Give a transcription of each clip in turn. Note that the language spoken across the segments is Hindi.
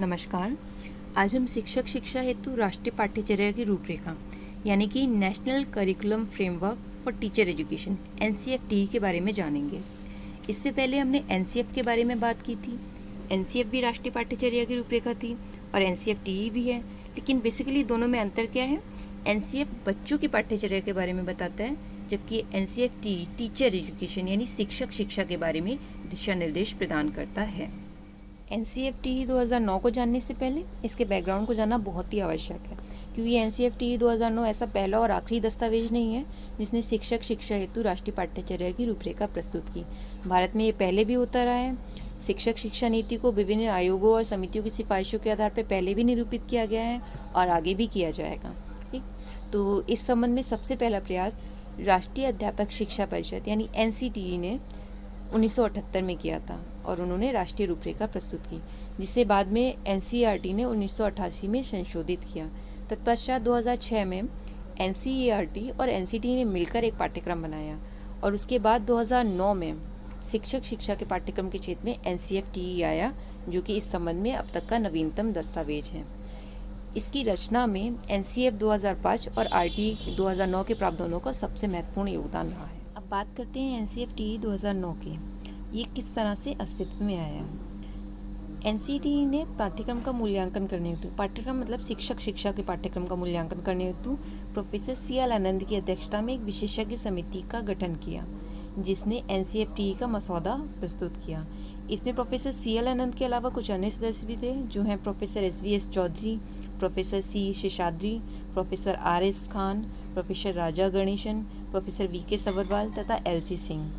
नमस्कार। आज हम शिक्षक शिक्षा हेतु राष्ट्रीय पाठ्यचर्या की रूपरेखा यानी कि national curriculum framework for teacher education NCFTE के बारे में जानेंगे। इससे पहले हमने NCF के बारे में बात की थी। NCF भी राष्ट्रीय पाठ्यचर्या की रूपरेखा थी और NCFTE भी है, लेकिन बेसिकली दोनों में अंतर क्या है? NCF बच्चों की पाठ्यचर्या के बारे में बताता है, जबकि NCFTE टीचर एजुकेशन यानी शिक्षक शिक्षा के बारे में दिशा निर्देश प्रदान करता है। NCFTE 2009 को जानने से पहले इसके बैकग्राउंड को जानना बहुत ही आवश्यक है, क्योंकि NCFTE 2009 ऐसा पहला और आखिरी दस्तावेज नहीं है जिसने शिक्षक शिक्षा हेतु राष्ट्रीय पाठ्यचर्या की रूपरेखा प्रस्तुत की। भारत में ये पहले भी होता रहा है। शिक्षक शिक्षा नीति को विभिन्न आयोगों और समितियों की सिफारिशों के आधार पर पहले भी निरूपित किया गया है और आगे भी किया जाएगा। ठीक, तो इस संबंध में सबसे पहला प्रयास राष्ट्रीय अध्यापक शिक्षा परिषद यानी NCTE ने 1978 में किया था और उन्होंने राष्ट्रीय रूपरेखा प्रस्तुत की, जिसे बाद में NCERT ने 1988 में संशोधित किया। तत्पश्चात 2006 में NCERT और NCTE ने मिलकर एक पाठ्यक्रम बनाया और उसके बाद 2009 में शिक्षक शिक्षा के पाठ्यक्रम के क्षेत्र में NCFTE आया, जो कि इस संबंध में अब तक का नवीनतम दस्तावेज है। इसकी रचना में NCF 2005 और RT 2009 के प्रावधानों का सबसे महत्वपूर्ण योगदान रहा है। अब बात करते हैं NCFTE 2009 की। ये किस तरह से अस्तित्व में आया है? NCTE ने पाठ्यक्रम का मूल्यांकन करने हेतु, पाठ्यक्रम मतलब शिक्षक शिक्षा के पाठ्यक्रम का मूल्यांकन करने हेतु प्रोफेसर CL आनंद की अध्यक्षता में एक विशेषज्ञ समिति का गठन किया, जिसने NCFTE का मसौदा प्रस्तुत किया। इसमें प्रोफेसर CL आनंद के अलावा कुछ अन्य सदस्य भी थे, जो हैं professor SVS Chaudhary, professor C Seshadri, professor RS Khan, professor Raja Ganesan, professor VK Sabharwal तथा LC सिंह।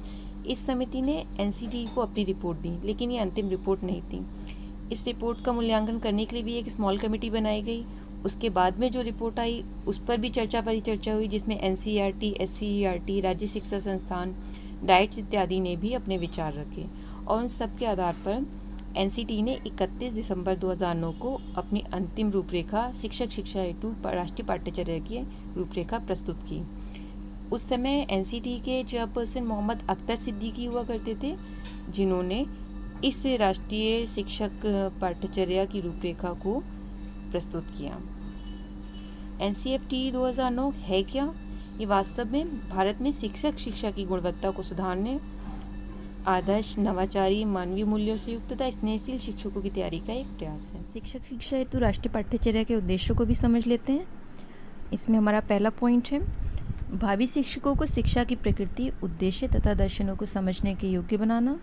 इस समिति ने NCTE को अपनी रिपोर्ट दी, लेकिन ये अंतिम रिपोर्ट नहीं थी। इस रिपोर्ट का मूल्यांकन करने के लिए भी एक स्मॉल कमेटी बनाई गई। उसके बाद में जो रिपोर्ट आई उस पर भी परिचर्चा हुई, जिसमें NCERT, SCERT, राज्य शिक्षा संस्थान, डाइट्स इत्यादि ने भी अपने विचार रखे और उन सब के आधार पर NCTE ने 31 दिसंबर 2009 को अपनी अंतिम रूपरेखा शिक्षक शिक्षा हेतु राष्ट्रीय पाठ्यचर्या की रूपरेखा प्रस्तुत की। उस समय NCTE के चेयरपर्सन मोहम्मद अख्तर सिद्दीकी हुआ करते थे, जिन्होंने इस राष्ट्रीय शिक्षक पाठ्यचर्या की रूपरेखा को प्रस्तुत किया। NCFTE 2009 है क्या? ये वास्तव में भारत में शिक्षक शिक्षा की गुणवत्ता को सुधारने, आदर्श, नवाचारी, मानवीय मूल्यों से युक्त तथा स्नेहशील शिक्षकों की तैयारी का एक प्रयास है। शिक्षक शिक्षा हेतु राष्ट्रीय पाठ्यचर्या के उद्देश्यों को भी समझ लेते हैं। इसमें हमारा पहला पॉइंट है, भावी शिक्षकों को शिक्षा की प्रकृति, उद्देश्य तथा दर्शनों को समझने के योग्य बनाना।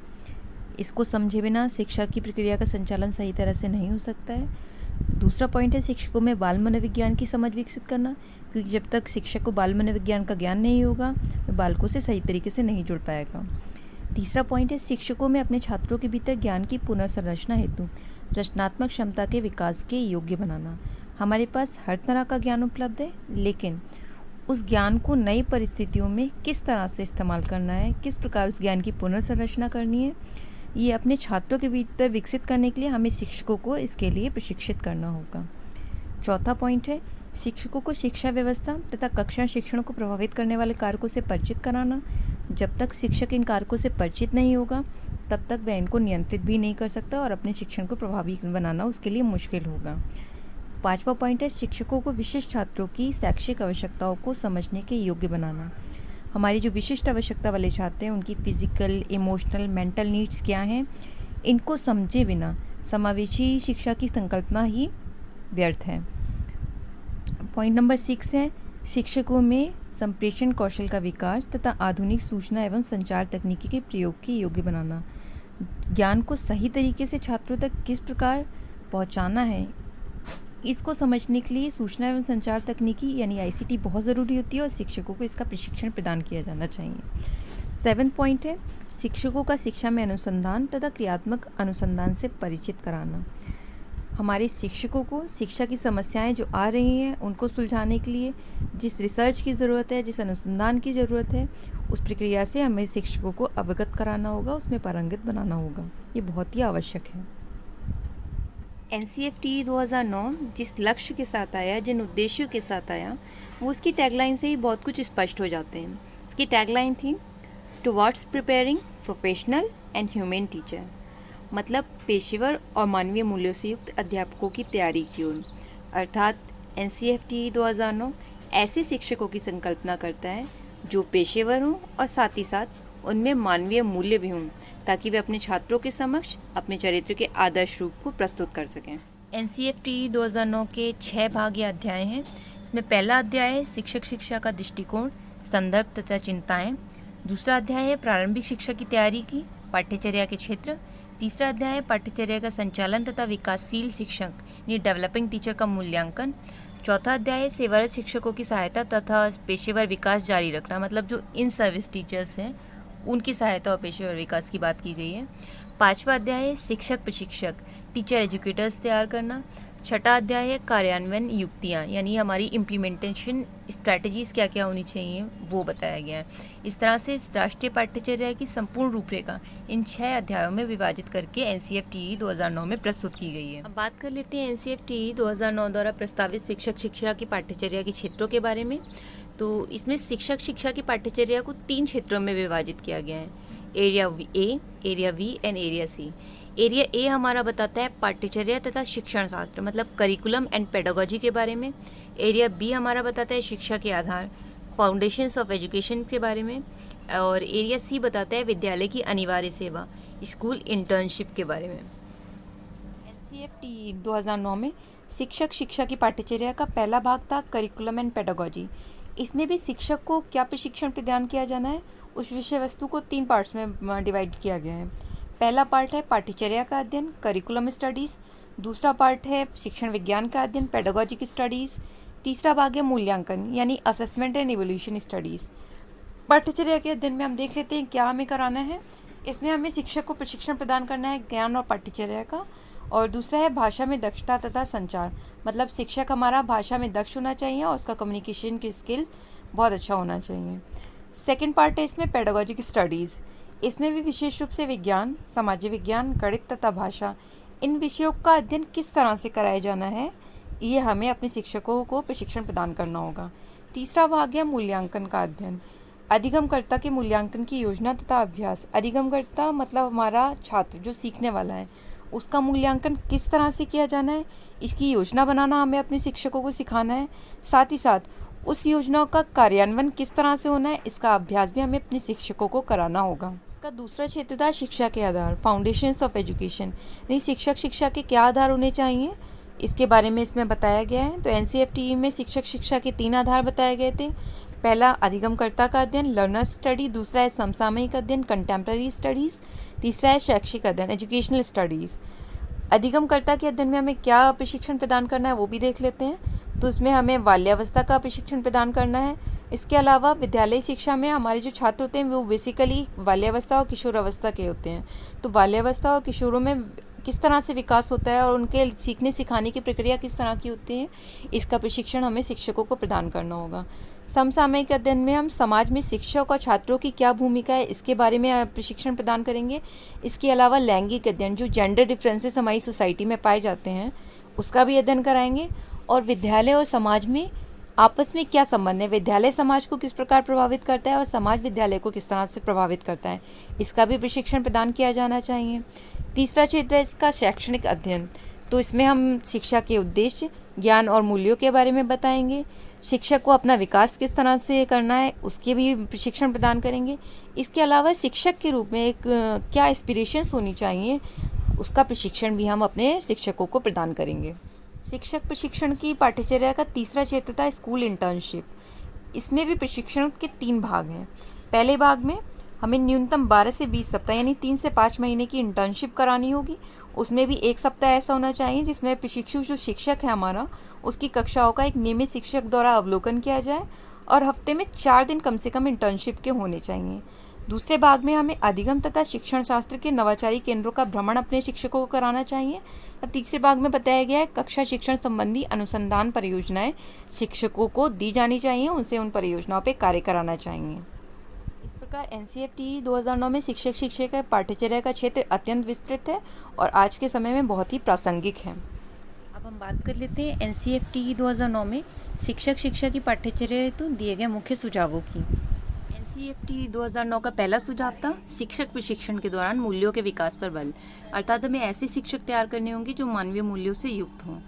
इसको समझे बिना शिक्षा की प्रक्रिया का संचालन सही तरह से नहीं हो सकता है। दूसरा पॉइंट है, शिक्षकों में बाल मनोविज्ञान की समझ विकसित करना, क्योंकि जब तक शिक्षक को बाल मनोविज्ञान का ज्ञान नहीं होगा वह बालकों से सही तरीके से नहीं जुड़ पाएगा। तीसरा पॉइंट है, शिक्षकों में अपने छात्रों के भीतर ज्ञान की पुनर्संरचना हेतु रचनात्मक क्षमता के विकास के योग्य बनाना। हमारे पास हर तरह का ज्ञान उपलब्ध है, लेकिन उस ज्ञान को नई परिस्थितियों में किस तरह से इस्तेमाल करना है, किस प्रकार उस ज्ञान की पुनर्संरचना करनी है, ये अपने छात्रों के भीतर विकसित करने के लिए हमें शिक्षकों को इसके लिए प्रशिक्षित करना होगा। चौथा पॉइंट है, शिक्षकों को शिक्षा व्यवस्था तथा कक्षा शिक्षण को प्रभावित करने वाले कारकों से परिचित कराना। जब तक शिक्षक इन कारकों से परिचित नहीं होगा तब तक वह इनको नियंत्रित भी नहीं कर सकता और अपने शिक्षण को प्रभावी बनाना उसके लिए मुश्किल होगा। पांचवा पॉइंट है, शिक्षकों को विशिष्ट छात्रों की शैक्षिक आवश्यकताओं को समझने के योग्य बनाना। हमारी जो विशिष्ट आवश्यकता वाले छात्र हैं उनकी फिजिकल, इमोशनल, मेंटल नीड्स क्या हैं, इनको समझे बिना समावेशी शिक्षा की संकल्पना ही व्यर्थ है। पॉइंट नंबर 6 है, शिक्षकों में संप्रेषण कौशल का विकास तथा आधुनिक सूचना एवं संचार तकनीकी के प्रयोग के योग्य बनाना। ज्ञान को सही तरीके से छात्रों तक किस प्रकार पहुंचाना है, इसको समझने के लिए सूचना एवं संचार तकनीकी यानी ICT बहुत ज़रूरी होती है और शिक्षकों को इसका प्रशिक्षण प्रदान किया जाना चाहिए। 7 पॉइंट है, शिक्षकों का शिक्षा में अनुसंधान तथा क्रियात्मक अनुसंधान से परिचित कराना। हमारे शिक्षकों को शिक्षा की समस्याएं जो आ रही हैं उनको सुलझाने के लिए जिस रिसर्च की ज़रूरत है, जिस अनुसंधान की ज़रूरत है, उस प्रक्रिया से हमें शिक्षकों को अवगत कराना होगा, उसमें पारंगत बनाना होगा। ये बहुत ही आवश्यक है। NCFTE 2009 जिस लक्ष्य के साथ आया, जिन उद्देश्यों के साथ आया, वो उसकी टैगलाइन से ही बहुत कुछ स्पष्ट हो जाते हैं। इसकी टैगलाइन थी towards preparing professional and human teacher. मतलब पेशेवर और मानवीय मूल्यों से युक्त अध्यापकों की तैयारी की ओर। अर्थात NCFTE 2009 ऐसे शिक्षकों की संकल्पना करता है जो पेशेवर हों और साथ ही साथ उनमें मानवीय मूल्य भी हों, ताकि वे अपने छात्रों के समक्ष अपने चरित्र के आदर्श रूप को प्रस्तुत कर सकें। NCFTE 2009 के 6 भाग या अध्याय हैं। इसमें पहला अध्याय है शिक्षक शिक्षा का दृष्टिकोण, संदर्भ तथा चिंताएं। दूसरा अध्याय है प्रारंभिक शिक्षा की तैयारी की पाठ्यचर्या के क्षेत्र। तीसरा अध्याय है पाठ्यचर्या का संचालन तथा विकासशील शिक्षक यानी डेवलपिंग टीचर का मूल्यांकन। चौथा अध्याय है सेवारत शिक्षकों की सहायता तथा पेशेवर विकास जारी रखना, मतलब जो इन सर्विस टीचर्स हैं उनकी सहायता और पेशेवर विकास की बात की गई है। पांचवा अध्याय है शिक्षक प्रशिक्षक टीचर एजुकेटर्स तैयार करना। छठा अध्याय है कार्यान्वयन युक्तियाँ, यानी हमारी इम्प्लीमेंटेशन स्ट्रैटेजीज क्या क्या होनी चाहिए वो बताया गया है। इस तरह से राष्ट्रीय पाठ्यचर्या की संपूर्ण रूपरेखा इन 6 अध्यायों में विभाजित करके NCFTE 2009 में प्रस्तुत की गई है। अब बात कर लेते हैं NCFTE 2009 द्वारा प्रस्तावित शिक्षक शिक्षा की पाठ्यचर्या के क्षेत्रों के बारे में। तो इसमें शिक्षक शिक्षा की पाठ्यचर्या को 3 क्षेत्रों में विभाजित किया गया है, area A, area B and area C। Area A हमारा बताता है पाठ्यचर्या तथा शिक्षण शास्त्र, मतलब करिकुलम एंड पेडागोजी के बारे में। एरिया बी हमारा बताता है शिक्षा के आधार, फाउंडेशंस ऑफ एजुकेशन के बारे में। और एरिया सी बताता है विद्यालय की अनिवार्य सेवा, स्कूल इंटर्नशिप के बारे में। NCFTE 2009 में शिक्षक शिक्षा की पाठ्यचर्या का पहला भाग था करिकुलम एंड पेडागोजी। इसमें भी शिक्षक को क्या प्रशिक्षण प्रदान किया जाना है उस विषय वस्तु को 3 पार्ट्स में डिवाइड किया गया है। पहला पार्ट है पाठ्यचर्या का अध्ययन, करिकुलम स्टडीज़। दूसरा पार्ट है शिक्षण विज्ञान का अध्ययन, पेडागोजिक स्टडीज़। तीसरा भाग है मूल्यांकन यानी असेसमेंट एंड इवोल्यूशन स्टडीज़। पाठ्यचर्या के अध्ययन में हम देख लेते हैं क्या हमें कराना है। इसमें हमें शिक्षक को प्रशिक्षण प्रदान करना है ज्ञान और पाठ्यचर्या का। और दूसरा है भाषा में दक्षता तथा संचार, मतलब शिक्षक हमारा भाषा में दक्ष होना चाहिए और उसका कम्युनिकेशन की स्किल बहुत अच्छा होना चाहिए। सेकेंड पार्ट है इसमें पेडागोजिक स्टडीज़। इसमें भी विशेष रूप से विज्ञान, सामाजिक विज्ञान, गणित तथा भाषा, इन विषयों का अध्ययन किस तरह से कराया जाना है ये हमें अपने शिक्षकों को प्रशिक्षण प्रदान करना होगा। तीसरा भाग है मूल्यांकन का अध्ययन, अधिगमकर्ता के मूल्यांकन की योजना तथा अभ्यास। अधिगमकर्ता मतलब हमारा छात्र जो सीखने वाला है, उसका मूल्यांकन किस तरह से किया जाना है इसकी योजना बनाना हमें अपने शिक्षकों को सिखाना है। साथ ही साथ उस योजना का कार्यान्वयन किस तरह से होना है इसका अभ्यास भी हमें अपने शिक्षकों को कराना होगा। इसका दूसरा क्षेत्र था शिक्षा के आधार, फाउंडेशंस ऑफ एजुकेशन, यानी शिक्षक शिक्षा के क्या आधार होने चाहिए इसके बारे में इसमें बताया गया है। तो NCFTE में शिक्षक शिक्षा के 3 आधार बताए गए थे। पहला अधिगमकर्ता का अध्ययन, लर्नर स्टडी। दूसरा है समसामयिक अध्ययन, कंटेम्प्रेरी स्टडीज़। तीसरा है शैक्षिक अध्ययन, एजुकेशनल स्टडीज़। अधिगमकर्ता के अध्ययन में हमें क्या प्रशिक्षण प्रदान करना है वो भी देख लेते हैं। तो इसमें हमें बाल्यावस्था का प्रशिक्षण प्रदान करना है। इसके अलावा विद्यालय शिक्षा में हमारे जो छात्र होते हैं वो बेसिकली बाल्यावस्था और किशोरावस्था के होते हैं। तो बाल्यावस्था और किशोरों में किस तरह से विकास होता है और उनके सीखने सिखाने की प्रक्रिया किस तरह की होती है इसका प्रशिक्षण हमें शिक्षकों को प्रदान करना होगा। समसामयिक अध्ययन में हम समाज में शिक्षक और छात्रों की क्या भूमिका है इसके बारे में प्रशिक्षण प्रदान करेंगे। इसके अलावा लैंगिक अध्ययन, जो जेंडर डिफरेंसेस हमारी सोसाइटी में पाए जाते हैं उसका भी अध्ययन कराएंगे। और विद्यालय और समाज में आपस में क्या संबंध है, विद्यालय समाज को किस प्रकार प्रभावित करता है और समाज विद्यालय को किस तरह से प्रभावित करता है इसका भी प्रशिक्षण प्रदान किया जाना चाहिए। तीसरा क्षेत्र है इसका शैक्षणिक अध्ययन। तो इसमें हम शिक्षा के उद्देश्य, ज्ञान और मूल्यों के बारे में बताएंगे। शिक्षक को अपना विकास किस तरह से करना है उसके भी प्रशिक्षण प्रदान करेंगे। इसके अलावा शिक्षक के रूप में एक क्या एस्पिरेशंस होनी चाहिए उसका प्रशिक्षण भी हम अपने शिक्षकों को प्रदान करेंगे। शिक्षक प्रशिक्षण की पाठ्यचर्या का तीसरा क्षेत्र था स्कूल इंटर्नशिप। इसमें भी प्रशिक्षण के 3 भाग हैं। पहले भाग में हमें न्यूनतम 12 से 20 सप्ताह यानी 3 से 5 महीने की इंटर्नशिप करानी होगी। उसमें भी 1 सप्ताह ऐसा होना चाहिए जिसमें प्रशिक्षु जो शिक्षक है हमारा उसकी कक्षाओं का एक नियमित शिक्षक द्वारा अवलोकन किया जाए और हफ्ते में 4 दिन कम से कम इंटर्नशिप के होने चाहिए। दूसरे भाग में हमें अधिगम तथा शिक्षण शास्त्र के नवाचारी केंद्रों का भ्रमण अपने शिक्षकों को कराना चाहिए। और तीसरे भाग में बताया गया है कक्षा शिक्षण संबंधी अनुसंधान परियोजनाएं शिक्षकों को दी जानी चाहिए, उनसे उन परियोजनाओं पर कार्य कराना चाहिए। इस प्रकार NCFTE 2009 में शिक्षक शिक्षा का पाठ्यचर्या का क्षेत्र अत्यंत विस्तृत है और आज के समय में बहुत ही प्रासंगिक है। अब हम बात कर लेते हैं NCFTE 2009 में शिक्षक शिक्षा की पाठ्यचर्या हेतु दिए गए मुख्य सुझावों की। एनसीईएफटी 2009 का पहला सुझाव था शिक्षक प्रशिक्षण के दौरान मूल्यों के विकास पर बल, अर्थात हमें ऐसे शिक्षक तैयार करने होंगे जो मानवीय मूल्यों से युक्त हों।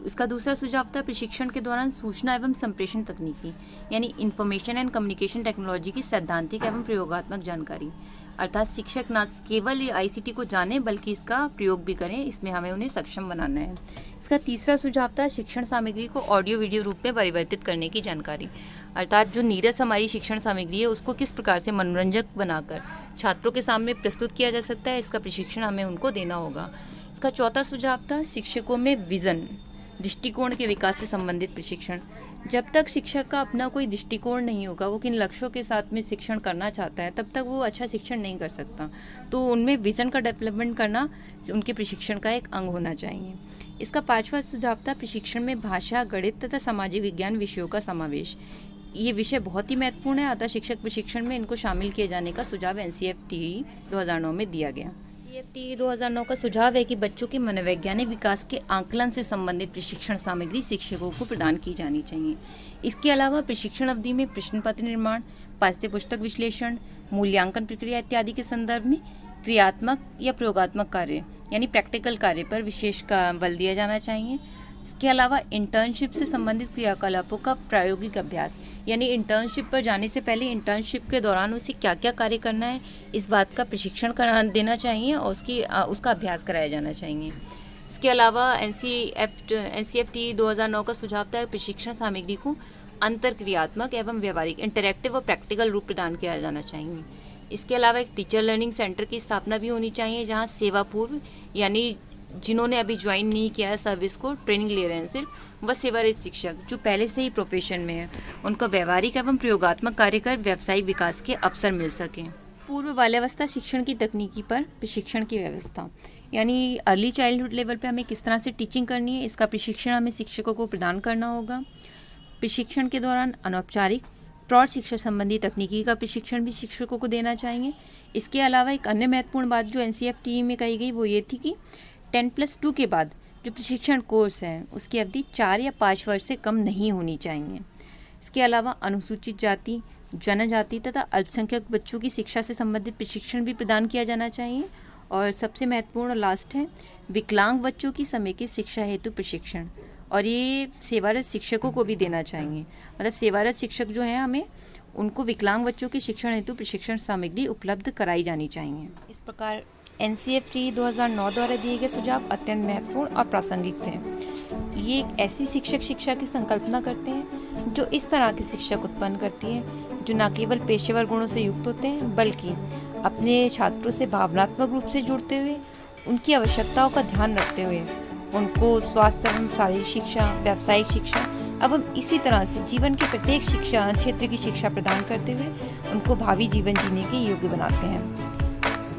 इसका दूसरा सुझाव था प्रशिक्षण के दौरान सूचना एवं संप्रेषण तकनीकी, यानी इंफॉर्मेशन एंड कम्युनिकेशन टेक्नोलॉजी की सैद्धांतिक एवं प्रयोगात्मक जानकारी, अर्थात शिक्षक न केवल आईसीटी को जाने बल्कि इसका प्रयोग भी करें, इसमें हमें उन्हें सक्षम बनाना है। इसका तीसरा सुझाव था शिक्षण सामग्री को ऑडियो वीडियो रूप में परिवर्तित करने की जानकारी, अर्थात जो नीरस हमारी शिक्षण सामग्री है उसको किस प्रकार से मनोरंजक बनाकर छात्रों के सामने प्रस्तुत किया जा सकता है, इसका प्रशिक्षण हमें उनको देना होगा। इसका चौथा सुझाव था शिक्षकों में विजन दृष्टिकोण के विकास से संबंधित प्रशिक्षण। जब तक शिक्षक का अपना कोई दृष्टिकोण नहीं होगा, वो किन लक्ष्यों के साथ में शिक्षण करना चाहता है, तब तक वो अच्छा शिक्षण नहीं कर सकता। तो उनमें विजन का डेवलपमेंट करना उनके प्रशिक्षण का एक अंग होना चाहिए। इसका पांचवा सुझाव था प्रशिक्षण में भाषा, गणित तथा सामाजिक विज्ञान विषयों का समावेश। ये विषय बहुत ही महत्वपूर्ण है, अतः शिक्षक प्रशिक्षण में इनको शामिल किए जाने का सुझाव एनसीईएफटी 2009 में दिया गया। एनसीईएफटी 2009 का सुझाव है कि बच्चों के मनोवैज्ञानिक विकास के आकलन से संबंधित प्रशिक्षण सामग्री शिक्षकों को प्रदान की जानी चाहिए। इसके अलावा प्रशिक्षण अवधि में प्रश्न पत्र निर्माण, पाठ्य पुस्तक विश्लेषण, मूल्यांकन प्रक्रिया इत्यादि के संदर्भ में क्रियात्मक या प्रयोगात्मक कार्य यानी प्रैक्टिकल कार्य पर विशेष का बल दिया जाना चाहिए। इसके अलावा इंटर्नशिप से संबंधित क्रियाकलापों का प्रायोगिक अभ्यास, यानी इंटर्नशिप पर जाने से पहले इंटर्नशिप के दौरान उसे क्या क्या कार्य करना है, इस बात का प्रशिक्षण करा देना चाहिए और उसका अभ्यास कराया जाना चाहिए। इसके अलावा एनसीईएफटी 2009 का सुझाव था प्रशिक्षण सामग्री को अंतरक्रियात्मक एवं व्यवहारिक इंटरैक्टिव और प्रैक्टिकल रूप प्रदान किया जाना चाहिए। इसके अलावा एक टीचर लर्निंग सेंटर की स्थापना भी होनी चाहिए, जहाँ सेवा पूर्व यानी जिन्होंने अभी ज्वाइन नहीं किया है सर्विस को, ट्रेनिंग ले रहे हैं सिर्फ, वह सेवारत शिक्षक जो पहले से ही प्रोफेशन में है, उनको व्यवहारिक एवं प्रयोगात्मक कार्य कर व्यावसायिक विकास के अवसर मिल सकें। पूर्व बाल्यावस्था शिक्षण की तकनीकी पर प्रशिक्षण की व्यवस्था, यानी अर्ली चाइल्डहुड लेवल पे हमें किस तरह से टीचिंग करनी है, इसका प्रशिक्षण हमें शिक्षकों को प्रदान करना होगा। प्रशिक्षण के दौरान अनौपचारिक प्रौढ़ शिक्षा संबंधी तकनीकी का प्रशिक्षण भी शिक्षकों को देना चाहिए। इसके अलावा एक अन्य महत्वपूर्ण बात जो एनसीईएफटी में कही गई वो ये थी कि 10+2 के बाद जो प्रशिक्षण कोर्स है उसकी अवधि 4 या 5 वर्ष से कम नहीं होनी चाहिए। इसके अलावा अनुसूचित जाति, जनजाति तथा अल्पसंख्यक बच्चों की शिक्षा से संबंधित प्रशिक्षण भी प्रदान किया जाना चाहिए। और सबसे महत्वपूर्ण लास्ट है विकलांग बच्चों की समेकित शिक्षा हेतु प्रशिक्षण, और ये सेवारत शिक्षकों को भी देना चाहिए। मतलब सेवारत शिक्षक जो हैं हमें उनको विकलांग बच्चों के शिक्षण हेतु प्रशिक्षण सामग्री उपलब्ध कराई जानी चाहिए। इस प्रकार एनसीईएफटी 2009 द्वारा दिए गए सुझाव अत्यंत महत्वपूर्ण और प्रासंगिक थे। ये एक ऐसी शिक्षा की संकल्पना करते हैं जो इस तरह के शिक्षक उत्पन्न करती है जो न केवल पेशेवर गुणों से युक्त होते हैं बल्कि अपने छात्रों से भावनात्मक रूप से जुड़ते हुए उनकी आवश्यकताओं का ध्यान रखते हुए उनको स्वास्थ्य एवं शारीरिक शिक्षा, व्यावसायिक शिक्षा एवं इसी तरह से जीवन के प्रत्येक शिक्षा क्षेत्र की शिक्षा प्रदान करते हुए उनको भावी जीवन जीने के योग्य बनाते हैं।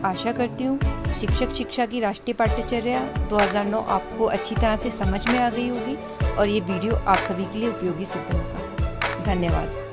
आशा करती हूँ शिक्षक शिक्षा की राष्ट्रीय पाठ्यचर्या 2009 आपको अच्छी तरह से समझ में आ गई होगी और ये वीडियो आप सभी के लिए उपयोगी सिद्ध होगा। धन्यवाद।